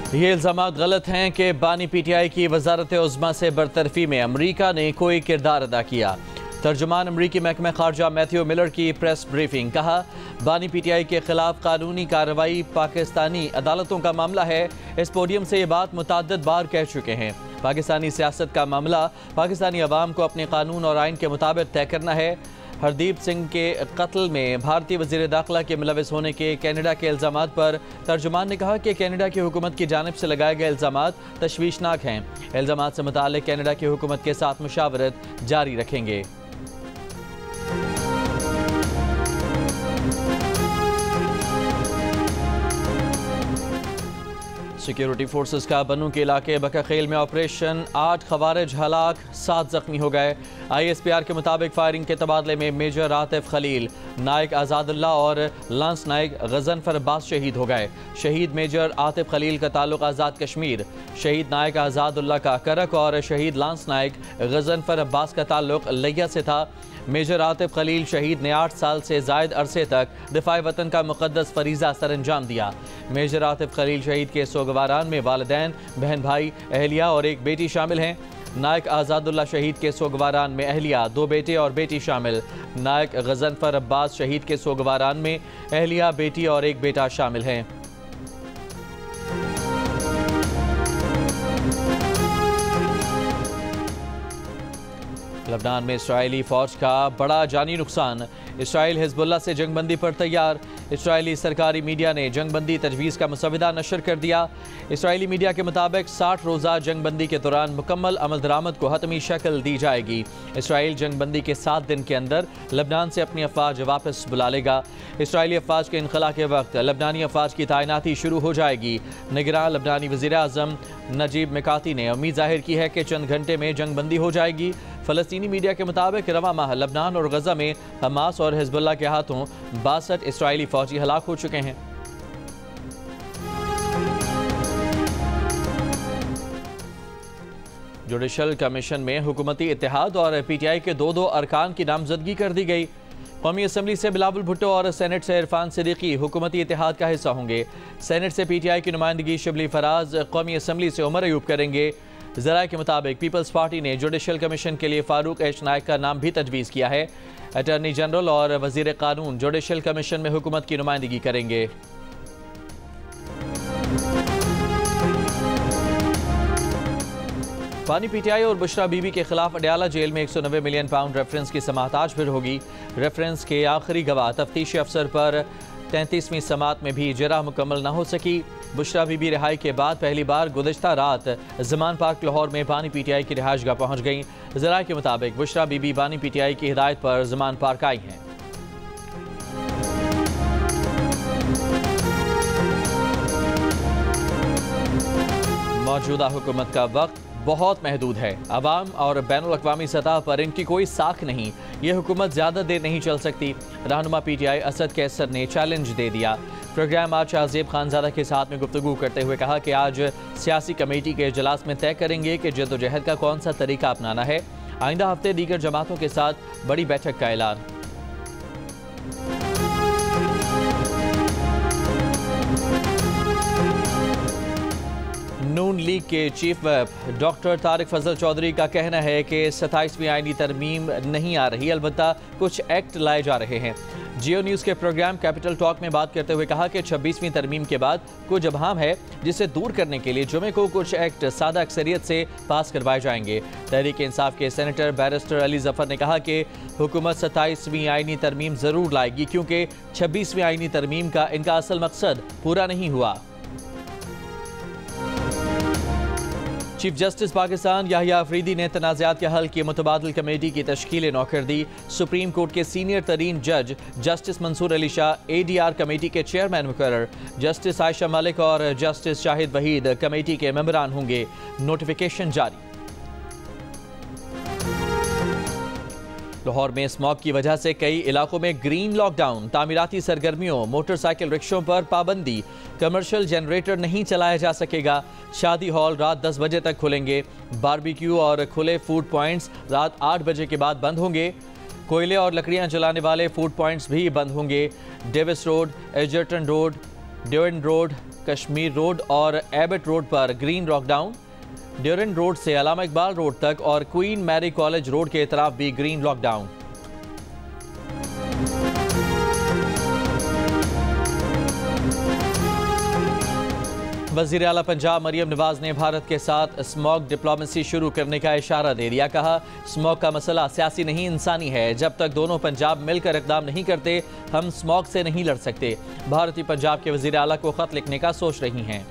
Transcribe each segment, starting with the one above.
ये इल्ज़ामात गलत हैं कि बानी पीटीआई की वजारत उज़्मा से बरतरफी में अमरीका ने कोई किरदार अदा किया। तर्जुमान अमरीकी महकमा खारजा मैथ्यू मिलर की प्रेस ब्रीफिंग। कहा, बानी पीटीआई के खिलाफ कानूनी कार्रवाई पाकिस्तानी अदालतों का मामला है। इस पोडियम से ये बात मुतअद्दिद बार कह चुके हैं। पाकिस्तानी सियासत का मामला पाकिस्तानी अवाम को अपने कानून और आइन के मुताबिक तय करना है। हरदीप सिंह के कत्ल में भारतीय वज़ीर दाखिला के मुलविस होने के कैनेडा के इल्ज़ामात पर तर्जुमान ने कहा कि कैनेडा की हुकूमत की जानिब से लगाए गए इल्ज़ामात तशवीशनाक हैं। इल्ज़ामात से मुताल्लिक़ कैनेडा की हुकूमत के साथ मुशावरत जारी रखेंगे। सिक्योरिटी फोर्सेस का बनू के इलाके बकाखेल में ऑपरेशन, 8 खवारिज हलाक, 7 जख्मी हो गए। ISPR के मुताबिक फायरिंग के तबादले में मेजर आतिफ खलील, नायक आज़ादुल्लाह और लांस नायक गजनफर अब्बास शहीद हो गए। शहीद मेजर आतिफ खलील का ताल्लुक आज़ाद कश्मीर, शहीद नायक आज़ादुल्लाह का करक और शहीद लांस नायक गजनफर अब्बास का ताल्लुक लिया से था। मेजर आतिफ खलील शहीद ने 8 साल से ज़ायद अरसे तक दिफाए वतन का मुक़द्दस फरीज़ा सर अंजाम दिया। मेजर आतिफ खलील शहीद के सोगवारान में वालिदैन, बहन भाई, अहलिया और एक बेटी शामिल हैं। नायक आज़ादुल्लाह शहीद के सोगवारान में अहलिया, 2 बेटे और बेटी शामिल। नायक गजनफर अब्बास शहीद के सोगवारान में अहलिया, बेटी और एक बेटा शामिल हैं। लबनान में इस्राएली फ़ौज का बड़ा जानी नुकसान। इसराइल हिज़्बुल्लाह से जंगबंदी पर तैयार। इसराइली सरकारी मीडिया ने जंगबंदी तजवीज़ का मुसविदा नशर कर दिया। इसराइली मीडिया के मुताबिक 60 रोज़ा जंगबंदी के दौरान मुकम्मल अमल दरामद को हतमी शक्ल दी जाएगी। इसराइल जंगबंदी के 7 दिन के अंदर लबनान से अपनी अफवाज वापस बुला लेगा। इसराइली अफवाज के इनखला के वक्त लबनानी अफवाज की तैनाती शुरू हो जाएगी। निगरान लबनानी वज़ीर आज़म नजीब मिकाती ने उम्मीद जाहिर की है कि चंद घंटे में जंगबंदी हो जाएगी। फ़लस्तीनी मीडिया के मुताबिक रवा माह लबनान और गज़ा में हमास और हिज़्बुल्लाह के हाथों 62 इसराइली फ़ौजी हलाक हो चुके हैं। जुडिशल कमीशन में हुकूमती इत्तेहाद और PTI के 2 अरकान की नामजदगी कर दी गई। कौमी असम्बली से बिलावल भुट्टो और सेनेट से इरफान सिद्दीकी हुकूमती इत्तेहाद का हिस्सा होंगे। सेनेट से PTI की नुमाइंदगी शिबली फराज, कौमी असम्बली से उमर अयूब करेंगे। ज़राए के मुताबिक पीपल्स पार्टी ने जुडिशल कमीशन के लिए फारूक एच नायक का नाम भी तजवीज़ किया है। अटॉर्नी जनरल और वज़ीर कानून जुडिशल कमीशन में हुकूमत की नुमाइंदगी करेंगे। बानी PTI और बुशरा बीबी के खिलाफ अडयाला जेल में 190 मिलियन पाउंड रेफरेंस की समाअत आज फिर होगी। रेफरेंस के आखिरी गवाह तफ्तीशी अफसर पर 33वीं समाअत में भी जरा मुकम्मल न हो सकी। बुशरा बीबी रिहाई के बाद पहली बार गुज़िश्ता रात ज़मान पार्क लाहौर में बानी PTI की रिहाइशगाह पहुँच गईं। ज़राए के मुताबिक बुशरा बीबी बानी PTI की हिदायत पर ज़मान पार्क आई हैं। मौजूदा हुकूमत का वक्त बहुत महदूद है। अवाम और बैनुल अक़वामी सतह पर इनकी कोई साख नहीं। ये हुकूमत ज़्यादा देर नहीं चल सकती। रहनुमा PTI असद कैसर ने चैलेंज दे दिया। प्रोग्राम आज शाहज़ेब खानज़ादा के साथ में गुफ्तगू करते हुए कहा कि आज सियासी कमेटी के इजलास में तय करेंगे कि जद्दोजहद का कौन सा तरीका अपनाना है। आइंदा हफ्ते दीगर जमातों के साथ बड़ी बैठक का ऐलान। नून लीग के चीफ व्हिप डॉक्टर तारिक फजल चौधरी का कहना है कि 27वीं आईनी तरमीम नहीं आ रही, अलबत्ता कुछ एक्ट लाए जा रहे हैं। जियो न्यूज़ के प्रोग्राम कैपिटल टॉक में बात करते हुए कहा कि 26वीं तरमीम के बाद कुछ अबहम है, जिसे दूर करने के लिए जुमे को कुछ एक्ट सादा अक्सरियत से पास करवाए जाएंगे। तहरीक इंसाफ के सेनेटर बैरिस्टर अली जफर ने कहा कि हुकूमत 27वीं आईनी तरमीम ज़रूर लाएगी, क्योंकि 26वीं आईनी तरमीम का इनका असल मकसद पूरा नहीं हुआ। चीफ जस्टिस पाकिस्तान याहिया अफरीदी ने तनाज़ात के हल की मुतबादिल कमेटी की तश्कील नौ कर दी। सुप्रीम कोर्ट के सीनियर तरीन जज justice Mansoor Ali Shah ADR committee के चेयरमैन मुकर्रर। जस्टिस आयशा मलिक और जस्टिस शाहिद वहीद कमेटी के मेंबरान होंगे। नोटिफिकेशन जारी। लाहौर में स्मॉग की वजह से कई इलाकों में ग्रीन लॉकडाउन। तामीराती सरगर्मियों, मोटरसाइकिल रिक्शों पर पाबंदी। कमर्शियल जनरेटर नहीं चलाया जा सकेगा। शादी हॉल रात 10 बजे तक खुलेंगे। बारबेक्यू और खुले फूड पॉइंट्स रात 8 बजे के बाद बंद होंगे। कोयले और लकड़ियां जलाने वाले फूड पॉइंट्स भी बंद होंगे। Davis road, Egerton road, Durant road, Kashmir road और एबट रोड पर ग्रीन लॉकडाउन। ड्यूरेंट रोड से अलामा इकबाल रोड तक और क्वीन मैरी कॉलेज रोड के तरफ भी ग्रीन लॉकडाउन। वज़ीर आला पंजाब मरियम नवाज ने भारत के साथ स्मॉग डिप्लोमेसी शुरू करने का इशारा दे दिया। कहा, स्मॉग का मसला सियासी नहीं इंसानी है। जब तक दोनों पंजाब मिलकर इक़दाम नहीं करते हम स्मॉग से नहीं लड़ सकते। भारतीय पंजाब के वज़ीर आला को खत लिखने का सोच रही हैं।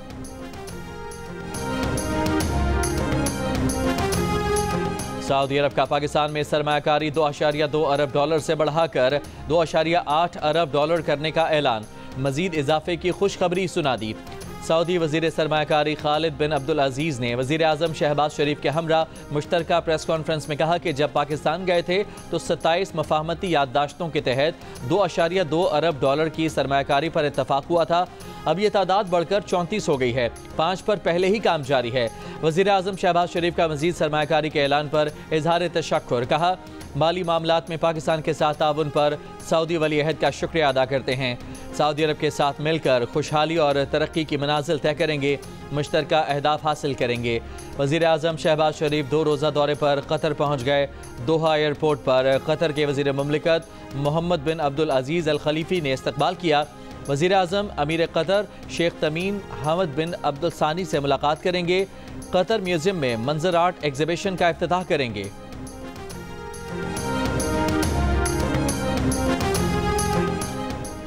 सऊदी अरब का पाकिस्तान में सरमायाकारी 2.2 अरब डॉलर से बढ़ाकर 2.8 अरब डॉलर करने का ऐलान। मजीद इजाफे की खुशखबरी सुना दी। सऊदी वज़ीर सरमायाकारी खालिद बिन अब्दुल अजीज़ ने वज़ीर आज़म शहबाज शरीफ के हमरा मुश्तरका प्रेस कॉन्फ्रेंस में कहा कि जब पाकिस्तान गए थे तो 27 मफाहमती याददाश्तों के तहत 2.2 अरब डॉलर की सरमायाकारी पर इत्तफाक हुआ था। अब ये तादाद बढ़कर 34 हो गई है। 5 पर पहले ही काम जारी है। वज़ीर आज़म शहबाज शरीफ का मज़ीद सरमायाकारी के ऐलान पर इजहार तशक्कुर। कहा, माली मामलात में पाकिस्तान के साथ ताउन पर सऊदी वली अहद का शुक्रिया अदा करते हैं। सऊदी अरब के साथ मिलकर खुशहाली और तरक्की की मनाजिल तय करेंगे, मुश्तरका अहदाफ हासिल करेंगे। वज़ीर आज़म शहबाज शरीफ 2 रोज़ा दौरे पर कतर पहुँच गए। दोहा एयरपोर्ट पर कतर के वज़ीर मुमलिकत मोहम्मद बिन अब्दुल अजीज़ अल खलीफ़ी ने इस्तकबाल किया। वज़ीर आज़म अमीर कतर शेख तमीम हमद बिन अब्दुल सानी से मुलाकात करेंगे। कतर म्यूज़ियम में मंजर आर्ट एग्जिबिशन का इफ्तिताह करेंगे।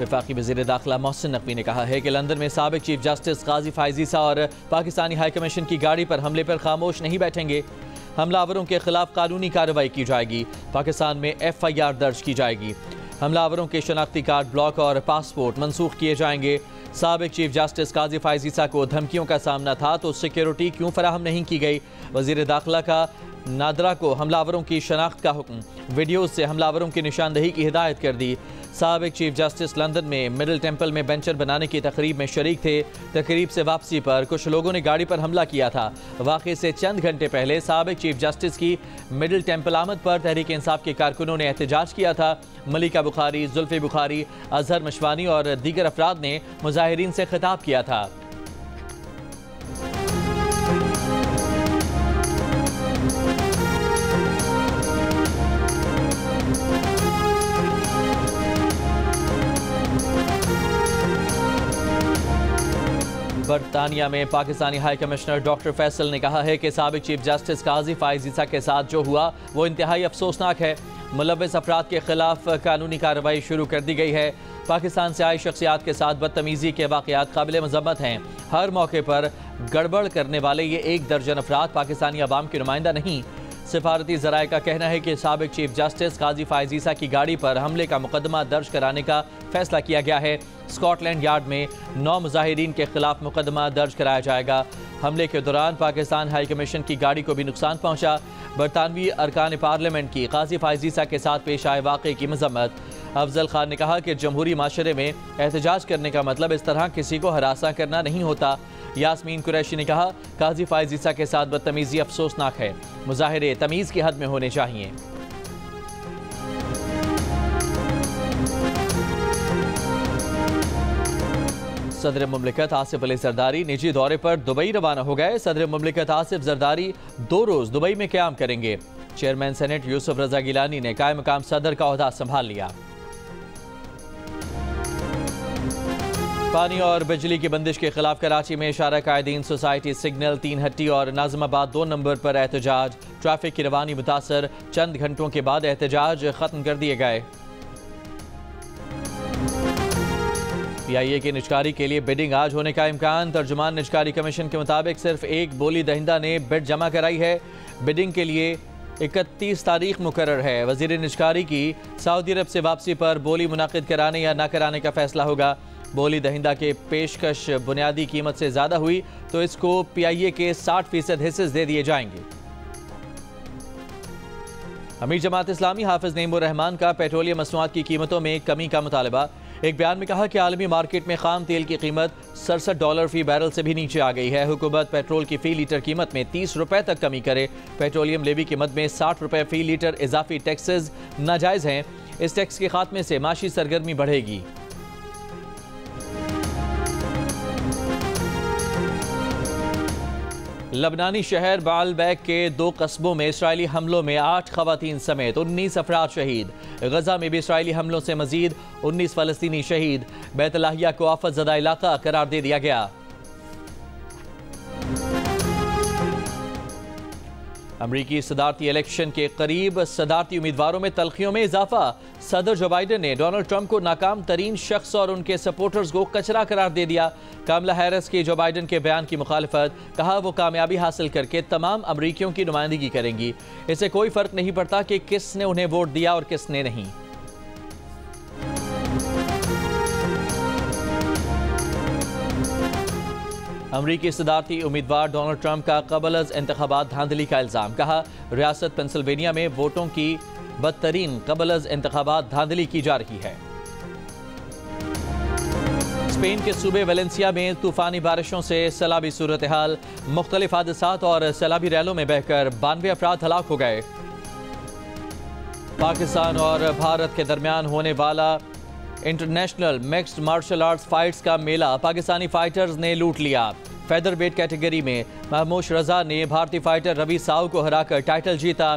वफाकी वज़ीर दाखिला मोहसिन नकवी ने कहा है कि लंदन में साबिक चीफ जस्टिस काजी फाइज़ ईसा और पाकिस्तानी हाई कमीशन की गाड़ी पर हमले पर खामोश नहीं बैठेंगे। हमलावरों के खिलाफ कानूनी कार्रवाई की जाएगी। पाकिस्तान में FIR दर्ज की जाएगी। हमलावरों के शनाख्ती कार्ड, ब्लॉक और पासपोर्ट मनसूख किए जाएंगे। साबिक चीफ जस्टिस काजी फाइज़ ईसा को धमकियों का सामना था तो सिक्योरिटी क्यों फराहम नहीं की गई? वज़ीर दाखिला का नादरा को हमलावरों की शनाख्त का हुक्म, वीडियो से हमलावरों की निशानदही की हिदायत कर दी। साबिक चीफ जस्टिस लंदन में मिडिल टेम्पल में बेंचर बनाने की तकरीब में शरीक थे। तकरीब से वापसी पर कुछ लोगों ने गाड़ी पर हमला किया था। वाक़े से चंद घंटे पहले साबिक चीफ जस्टिस की मिडिल टेम्पल आमद पर तहरीक इंसाफ के कारकुनों ने एहतजाज किया था। मलिका बुखारी, जुल्फ़ी बुखारी, अजहर मशवानी और दीगर अफराद ने मुजाहिरीन से खिताब किया था। बरतानिया में Pakistani high commissioner doctor Faisal ने कहा है कि साबिक चीफ जस्टिस काजी फाइज़ ईसा के साथ जो हुआ वो इंतहाई अफसोसनाक है। मुलव्वस अफराद के खिलाफ कानूनी कार्रवाई शुरू कर दी गई है। पाकिस्तान से आई शख्सियात के साथ बदतमीज़ी के वाक़यात काबिल मज़म्मत हैं। हर मौके पर गड़बड़ करने वाले ये 1 दर्जन अफराद पाकिस्तानी अवाम के नुमाइंदा नहीं। सिफारती ज़राए का कहना है कि साबिक चीफ जस्टिस काजी फाइज़ ईसा की गाड़ी पर हमले का मुकदमा दर्ज कराने का फैसला किया गया है। स्कॉटलैंड यार्ड में 9 मुजाहिरीन के खिलाफ मुकदमा दर्ज कराया जाएगा। हमले के दौरान पाकिस्तान हाई कमीशन की गाड़ी को भी नुकसान पहुंचा। बरतानवी अरकान पार्लियामेंट की काजी फाइज़ ईसा के साथ पेश आए वाक़े की मजम्मत। अफजल खान ने कहा कि जमहूरी माशरे में एहतजाज करने का मतलब इस तरह किसी को हरासा करना नहीं होता। यास्मीन कुरैशी ने कहा, काजी फाइज़ ईसा के साथ बदतमीज़ी अफसोसनाक है। मुजाहिरे तमीज़ की हद में होने चाहिए। सदर मुमलिकत आसिफ अली जरदारी निजी दौरे पर दुबई रवाना हो गए। सदर मुमलिकत आसिफ जरदारी 2 रोज़ दुबई में क़याम करेंगे। चेयरमैन सेनेट यूसुफ रजा गिलानी ने कायम मकाम सदर का ओहदा संभाल लिया। पानी और बिजली की बंदिश के खिलाफ कराची में इशारा कायदीन सोसाइटी सिग्नल 3 हट्टी और नाज़िमाबाद 2 नंबर पर एहतजाज। ट्रैफिक की रवानी मुतासर, चंद घंटों के बाद एहतजाज खत्म कर दिए गए। PIA की निजकारी के लिए बिडिंग आज होने का इम्कान। तर्जुमान निजकारी कमीशन के मुताबिक सिर्फ एक बोली दहिंदा ने बिड जमा कराई है। बिडिंग के लिए 31 तारीख मुकर्रर है। वज़ीर निजकारी की सऊदी अरब से वापसी पर बोली मुनाकिद कराने या ना कराने का फैसला होगा। बोली दहिंदा के पेशकश बुनियादी कीमत से ज़्यादा हुई तो इसको PIA के 60% हिस्से दे दिए जाएंगे। अमीर जमात इस्लामी हाफिज नईमुर रहमान का पेट्रोलियम मसनूआत की कीमतों में कमी का मुतालबा। एक बयान में कहा कि आलमी मार्केट में खाम तेल की कीमत $67 फी बैरल से भी नीचे आ गई है। हुकूमत पेट्रोल की फ़ी लीटर कीमत में 30 रुपए तक कमी करे। पेट्रोलियम लेवी की मद में 60 रुपए फी लीटर इजाफी टैक्सेस नाजायज़ हैं। इस टैक्स के खात्मे से माशी सरगर्मी बढ़ेगी। लबनानी शहर बालबैक के 2 कस्बों में इसराइली हमलों में 8 खवातीन समेत 19 अफराद शहीद। गजा में भी इसराइली हमलों से मजीद 19 फलस्तीनी शहीद। बैतलाहिया को आफत ज़दा इलाका करार दे दिया गया। अमरीकी सदारती इलेक्शन के करीब सदारती उम्मीदवारों में तलखियों में इजाफा। सदर जो बाइडन ने डोनाल्ड ट्रंप को नाकाम तरीन शख्स और उनके सपोर्टर्स को कचरा करार दे दिया। कामला हैरिस के जो बाइडन के बयान की मुखालिफत, कहा वो कामयाबी हासिल करके तमाम अमरीकियों की नुमाइंदगी करेंगी। इससे कोई फर्क नहीं पड़ता कि किसने उन्हें वोट दिया और किसने नहीं। अमरीकी सदारती उम्मीदवार डोनाल्ड ट्रंप का कबल इंतखाबात धांधली का इल्ज़ाम, कहा रियासत पेंसिल्वेनिया में वोटों की बदतरीन कबल इंतखाबात धांधली की जा रही है। स्पेन के सूबे वेलेंसिया में तूफानी बारिशों से सैलाबी सूरत हाल, मुख्तलिफ हादसात और सैलाबी रैलों में बहकर 92 अफराद हलाक हो गए। पाकिस्तान और भारत के दरमियान होने वाला international mixed martial arts fights का मेला पाकिस्तानी फाइटर्स ने लूट लिया। फेदर वेट कैटेगरी में महमूश रजा ने भारतीय फाइटर रवि साहू को हराकर टाइटल जीता।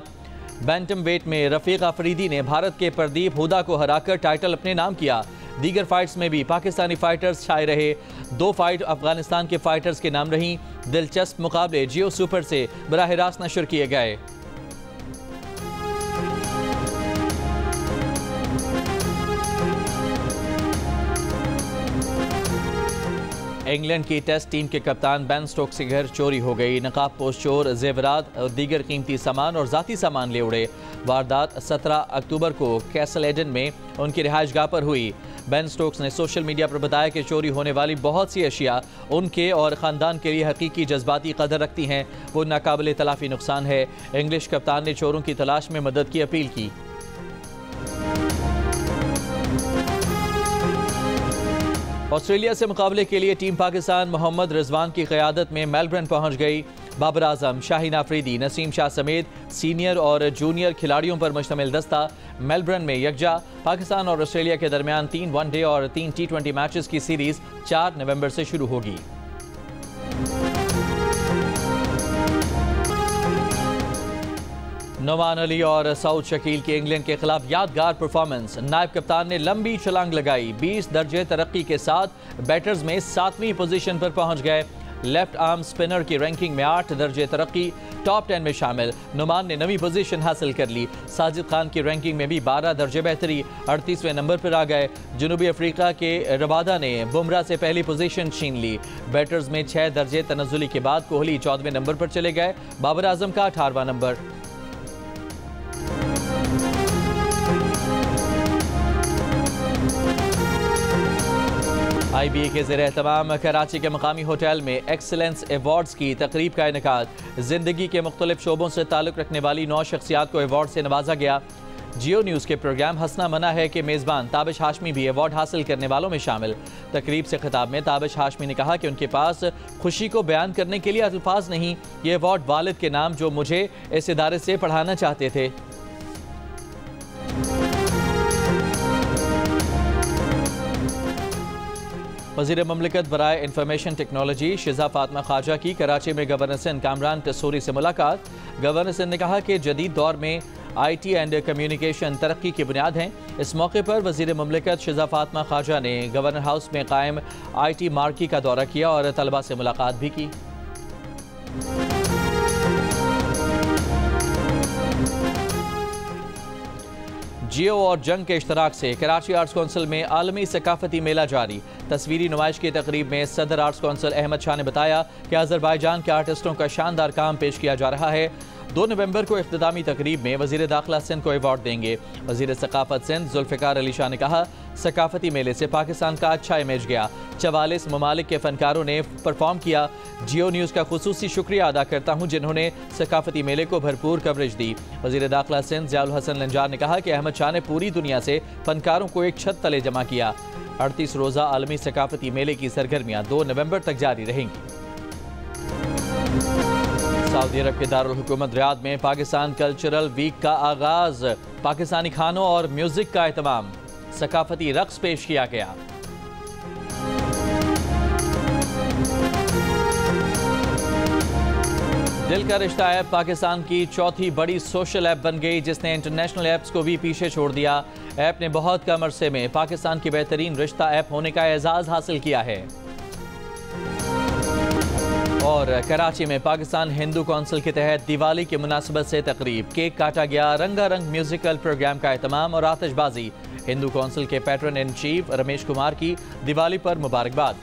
बैंटम वेट में रफीक अफरीदी ने भारत के प्रदीप हुदा को हराकर टाइटल अपने नाम किया। दीगर फाइट्स में भी पाकिस्तानी फाइटर्स छाए रहे। 2 फाइट अफगानिस्तान के फाइटर्स के नाम रहीं। दिलचस्प मुकाबले जियो सुपर से बराह रास्त नशर किए गए। इंग्लैंड की टेस्ट टीम के कप्तान बेन स्टोक्स के घर चोरी हो गई। नकाब पोश चोर जेवरात और दीगर कीमती सामान और जाती सामान ले उड़े। वारदात 17 अक्टूबर को कैसल एडन में उनकी रिहाइशगाह पर हुई। बेन स्टोक्स ने सोशल मीडिया पर बताया कि चोरी होने वाली बहुत सी अशिया उनके और ख़ानदान के लिए हकीकी जज्बाती कदर रखती हैं। वो नाकाबिल तलाफी नुकसान है। इंग्लिश कप्तान ने चोरों की तलाश में मदद की अपील की। ऑस्ट्रेलिया से मुकाबले के लिए टीम पाकिस्तान मोहम्मद रिजवान की क़यादत में मेलबर्न पहुंच गई। बाबर आजम, शाहीन आफरीदी, नसीम शाह समेत सीनियर और जूनियर खिलाड़ियों पर मुश्तमिल दस्ता मेलबर्न में यकजा। पाकिस्तान और ऑस्ट्रेलिया के दरमियान 3 वनडे और 3 T20 मैचेस की सीरीज 4 नवंबर से शुरू होगी। नोमान अली और सऊद शकील की इंग्लैंड के खिलाफ यादगार परफॉर्मेंस। नायब कप्तान ने लंबी छलांग लगाई। 20 दर्जे तरक्की के साथ बैटर्स में 7वीं पोजीशन पर पहुंच गए। लेफ्ट आर्म स्पिनर की रैंकिंग में 8 दर्जे तरक्की, टॉप 10 में शामिल। नुमान ने 9वीं पोजीशन हासिल कर ली। साजिद खान की रैंकिंग में भी 12 दर्जे बेहतरी, 38वें नंबर पर आ गए। जनूबी अफ्रीका के रबादा ने बुमराह से पहली पोजीशन छीन ली। बैटर्स में 6 दर्जे तनज़ुली के बाद कोहली 14वें नंबर पर चले गए। बाबर आजम का 18वां नंबर। IBA के ज़ेर एहतमाम कराची के मकामी होटल में एक्सीलेंस अवार्ड्स की तकरीब का इनेकाद। ज़िंदगी के मुख्तलिफ शोबों से ताल्लुक़ रखने वाली 9 शख्सियात को अवार्ड से नवाजा गया। जियो न्यूज़ के प्रोग्राम हंसना मना है के मेज़बान ताबिश हाशमी भी अवार्ड हासिल करने वालों में शामिल। तकरीब से खिताब में ताबिश हाशमी ने कहा कि उनके पास खुशी को बयान करने के लिए अल्फाज नहीं। ये अवार्ड वालिद के नाम जो मुझे इस इदारे से पढ़ाना चाहते थे। वज़ीर ममलिकत बराए इंफॉर्मेशन टेक्नोलॉजी शिजा फातिमा ख्वाजा की कराची में गवर्नर सिंध कामरान तसूरी से मुलाकात। गवर्नर सिंध ने कहा कि जदीद दौर में IT एंड कम्युनिकेशन तरक्की की बुनियाद हैं। इस मौके पर वज़ीर ममलिकत शिजा फातिमा ख्वाजा ने गवर्नर हाउस में कायम IT मार्की का दौरा किया और तलबा से मुलाकात भी की। जियो और जंग के इश्तराक से कराची आर्ट्स कौंसिल में आलमी सकाफती मेला जारी। तस्वीरी नुमाइश की तकरीब में सदर आर्ट्स कौंसिल अहमद शाह ने बताया कि अज़रबैजान के आर्टिस्टों का शानदार काम पेश किया जा रहा है। 2 नवंबर को इख्तितामी तकरीब में वज़ीर दाखिला सिंध को अवार्ड देंगे। वज़ीर सकाफत सिंध जुल्फ़िकार अली शाह ने कहा, सकाफती मेले से पाकिस्तान का अच्छा इमेज गया। 44 ममालिक के फनकारों ने परफॉर्म किया। जियो न्यूज़ का खुसूसी शुक्रिया अदा करता हूँ जिन्होंने सकाफती मेले को भरपूर कवरेज दी। वज़ीर दाखिला सिंध ज़ियाउल हसन लंजार ने कहा कि अहमद शाह ने पूरी दुनिया से फनकारों को एक छत तले जमा किया। 38 रोज़ा आलमी सकाफती मेले की सरगर्मियाँ 2 नवंबर तक जारी रहेंगी। सऊदी अरब के दारुल हुकूमत रियाद में पाकिस्तान कल्चरल वीक का आगाज। पाकिस्तानी खानों और म्यूजिक का एहतमाम। सकाफती रक्स पेश किया गया। दिल का रिश्ता ऐप पाकिस्तान की चौथी बड़ी सोशल ऐप बन गई, जिसने इंटरनेशनल ऐप्स को भी पीछे छोड़ दिया। ऐप ने बहुत कम अरसे में पाकिस्तान की बेहतरीन रिश्ता ऐप होने का एजाज़ हासिल किया है। और कराची में पाकिस्तान हिंदू कौंसिल के तहत दिवाली की मुनासिबत से तकरीब, केक काटा गया, रंगारंग म्यूजिकल प्रोग्राम का एहतमाम और आतिशबाजी। हिंदू कौंसिल के patron in chief Ramesh Kumar की दिवाली पर मुबारकबाद।